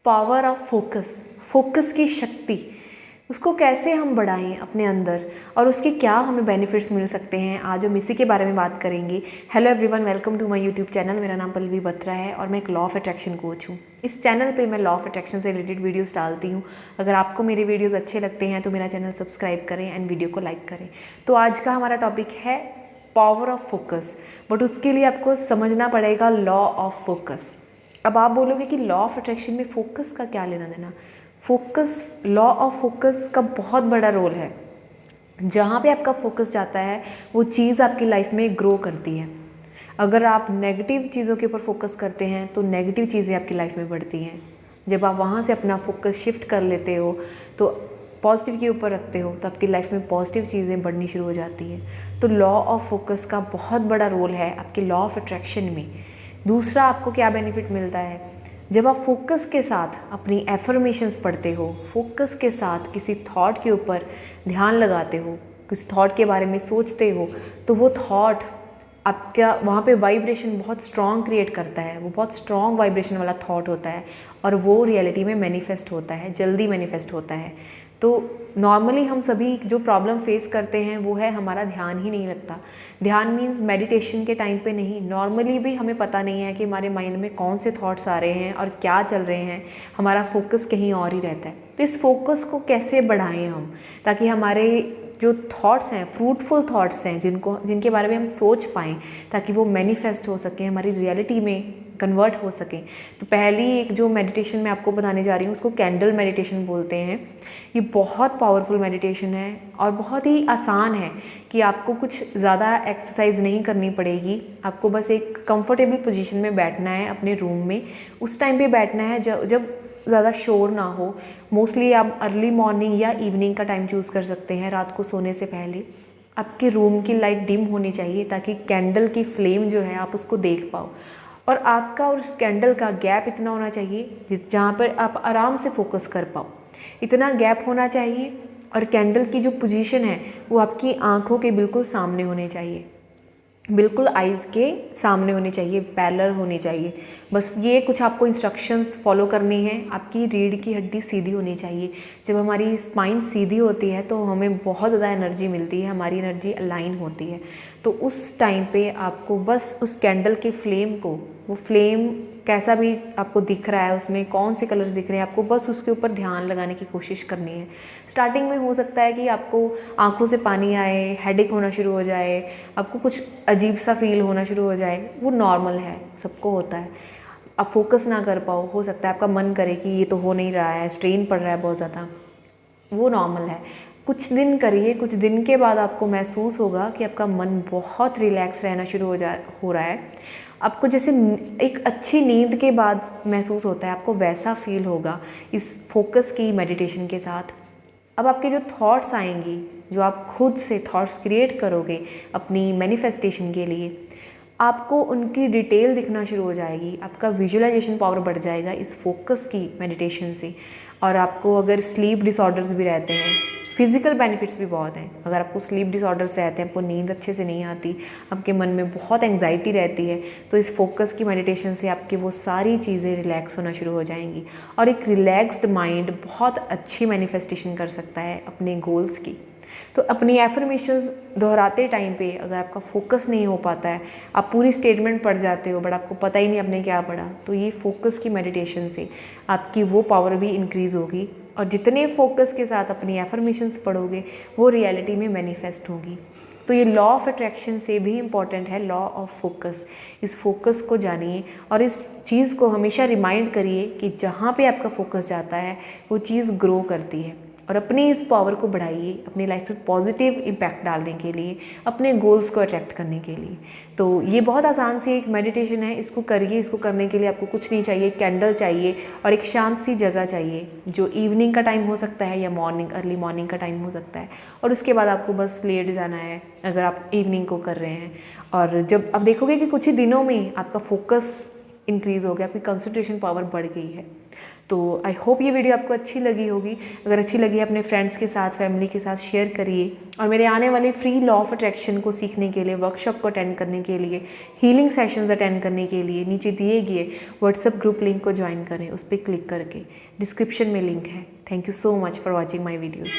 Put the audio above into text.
Power of focus, focus की शक्ति, उसको कैसे हम बढ़ाएं अपने अंदर और उसके क्या हमें बेनिफिट्स मिल सकते हैं, आज हम इसी के बारे में बात करेंगे। Hello everyone, welcome to my YouTube channel. मेरा नाम पल्लवी बत्रा है और मैं एक लॉ ऑफ अट्रैक्शन कोच हूँ। इस चैनल पे मैं लॉ ऑफ अट्रैक्शन से रिलेटेड वीडियोस डालती हूँ। अगर आपको मेरे वीडियोस अच्छे लगते हैं तो मेरा चैनल सब्सक्राइब करें एंड वीडियो को लाइक करें। तो आज का हमारा टॉपिक है पावर ऑफ फोकस, बट उसके लिए आपको समझना पड़ेगा लॉ ऑफ फोकस। अब आप बोलोगे कि लॉ ऑफ अट्रैक्शन में फोकस का क्या लेना देना। फोकस, लॉ ऑफ फोकस का बहुत बड़ा रोल है। जहाँ पे आपका फोकस जाता है वो चीज़ आपकी लाइफ में ग्रो करती है। अगर आप नेगेटिव चीज़ों के ऊपर फोकस करते हैं तो नेगेटिव चीज़ें आपकी लाइफ में बढ़ती हैं। जब आप वहाँ से अपना फोकस शिफ्ट कर लेते हो तो पॉजिटिव के ऊपर रखते हो तो आपकी लाइफ में पॉजिटिव चीज़ें बढ़नी शुरू हो जाती हैं। तो लॉ ऑफ फोकस का बहुत बड़ा रोल है आपके लॉ ऑफ अट्रैक्शन में। दूसरा, आपको क्या बेनिफिट मिलता है, जब आप फोकस के साथ अपनी एफर्मेशंस पढ़ते हो, फोकस के साथ किसी थॉट के ऊपर ध्यान लगाते हो, किसी थॉट के बारे में सोचते हो, तो वो थॉट आपका वहाँ पे वाइब्रेशन बहुत स्ट्रॉन्ग क्रिएट करता है। वो बहुत स्ट्रॉन्ग वाइब्रेशन वाला थॉट होता है और वो रियलिटी में मैनिफेस्ट होता है, जल्दी मैनिफेस्ट होता है। तो नॉर्मली हम सभी जो प्रॉब्लम फेस करते हैं वो है हमारा ध्यान ही नहीं लगता। ध्यान मीन्स मेडिटेशन के टाइम पे नहीं, नॉर्मली भी हमें पता नहीं है कि हमारे माइंड में कौन से थॉट्स आ रहे हैं और क्या चल रहे हैं। हमारा फोकस कहीं और ही रहता है। तो इस फोकस को कैसे बढ़ाएं हम, ताकि हमारे जो थॉट्स हैं, फ्रूटफुल थॉट्स हैं, जिनके बारे में हम सोच पाएँ, ताकि वो मैनिफेस्ट हो सकें, हमारी रियलिटी में कन्वर्ट हो सकें। तो पहली एक जो मेडिटेशन मैं आपको बताने जा रही हूँ उसको कैंडल मेडिटेशन बोलते हैं। ये बहुत पावरफुल मेडिटेशन है और बहुत ही आसान है कि आपको कुछ ज़्यादा एक्सरसाइज नहीं करनी पड़ेगी। आपको बस एक कंफर्टेबल पोजीशन में बैठना है अपने रूम में। उस टाइम पे बैठना है जब ज़्यादा शोर ना हो। मोस्टली आप अर्ली मॉर्निंग या इवनिंग का टाइम चूज़ कर सकते हैं, रात को सोने से पहले। आपके रूम की लाइट डिम होनी चाहिए ताकि कैंडल की फ्लेम जो है आप उसको देख पाओ, और आपका और उस कैंडल का गैप इतना होना चाहिए जहाँ पर आप आराम से फोकस कर पाओ। इतना गैप होना चाहिए और कैंडल की जो पोजीशन है वो आपकी आंखों के बिल्कुल सामने होने चाहिए, बिल्कुल आइज़ के सामने होनी चाहिए, पैरेलल होनी चाहिए। बस ये कुछ आपको इंस्ट्रक्शंस फॉलो करनी है। आपकी रीढ़ की हड्डी सीधी होनी चाहिए। जब हमारी स्पाइन सीधी होती है तो हमें बहुत ज़्यादा एनर्जी मिलती है, हमारी एनर्जी अलाइन होती है। तो उस टाइम पे आपको बस उस कैंडल के फ्लेम को, वो फ्लेम कैसा भी आपको दिख रहा है, उसमें कौन से कलर्स दिख रहे हैं, आपको बस उसके ऊपर ध्यान लगाने की कोशिश करनी है। स्टार्टिंग में हो सकता है कि आपको आंखों से पानी आए, हेडेक होना शुरू हो जाए, आपको कुछ अजीब सा फील होना शुरू हो जाए। वो नॉर्मल है, सबको होता है। आप फोकस ना कर पाओ, हो सकता है आपका मन करे कि ये तो हो नहीं रहा है, स्ट्रेन पड़ रहा है बहुत ज़्यादा, वो नॉर्मल है। कुछ दिन करिए, कुछ दिन के बाद आपको महसूस होगा कि आपका मन बहुत रिलैक्स रहना शुरू हो रहा है। आपको जैसे एक अच्छी नींद के बाद महसूस होता है, आपको वैसा फील होगा इस फोकस की मेडिटेशन के साथ। अब आपके जो थॉट्स आएंगी, जो आप खुद से थॉट्स क्रिएट करोगे अपनी मैनिफेस्टेशन के लिए, आपको उनकी डिटेल दिखना शुरू हो जाएगी। आपका विजुअलाइजेशन पावर बढ़ जाएगा इस फोकस की मेडिटेशन से। और आपको अगर स्लीप डिसऑर्डर्स भी रहते हैं, फिज़िकल बेनिफिट्स भी बहुत हैं। अगर आपको स्लीप डिसऑर्डर्स रहते हैं, आपको नींद अच्छे से नहीं आती, आपके मन में बहुत एंग्जाइटी रहती है, तो इस फोकस की मेडिटेशन से आपकी वो सारी चीज़ें रिलैक्स होना शुरू हो जाएंगी। और एक रिलैक्स्ड माइंड बहुत अच्छी मैनिफेस्टेशन कर सकता है अपने गोल्स की। तो अपनी एफर्मेशंस दोहराते टाइम पे अगर आपका फोकस नहीं हो पाता है, आप पूरी स्टेटमेंट पढ़ जाते हो बट आपको पता ही नहीं आपने क्या पढ़ा, तो ये फोकस की मेडिटेशन से आपकी वो पावर भी इंक्रीज़ होगी। और जितने फोकस के साथ अपनी एफर्मेशंस पढ़ोगे वो रियलिटी में मैनिफेस्ट होगी। तो ये लॉ ऑफ अट्रैक्शन से भी इम्पॉर्टेंट है लॉ ऑफ फोकस। इस फोकस को जानिए और इस चीज़ को हमेशा रिमाइंड करिए कि जहाँ पे आपका फोकस जाता है वो चीज़ ग्रो करती है। और अपनी इस पावर को बढ़ाइए अपनी लाइफ में पॉजिटिव इम्पैक्ट डालने के लिए, अपने गोल्स को अट्रैक्ट करने के लिए। तो ये बहुत आसान सी एक मेडिटेशन है, इसको करिए। इसको करने के लिए आपको कुछ नहीं चाहिए, कैंडल चाहिए और एक शांत सी जगह चाहिए, जो इवनिंग का टाइम हो सकता है या मॉर्निंग, अर्ली मॉर्निंग का टाइम हो सकता है। और उसके बाद आपको बस लेट जाना है अगर आप इवनिंग को कर रहे हैं। और जब आप देखोगे कि कुछ ही दिनों में आपका फोकस इंक्रीज़ हो गया, आपकी कंसंट्रेशन पावर बढ़ गई है। तो आई होप ये वीडियो आपको अच्छी लगी होगी। अगर अच्छी लगी अपने फ्रेंड्स के साथ, फैमिली के साथ शेयर करिए। और मेरे आने वाले फ्री लॉ ऑफ अट्रैक्शन को सीखने के लिए, वर्कशॉप को अटेंड करने के लिए, हीलिंग सेशंस अटेंड करने के लिए नीचे दिए गए व्हाट्सएप ग्रुप लिंक को ज्वाइन करें, उस पर क्लिक करके। डिस्क्रिप्शन में लिंक है। Thank you so much for watching my videos.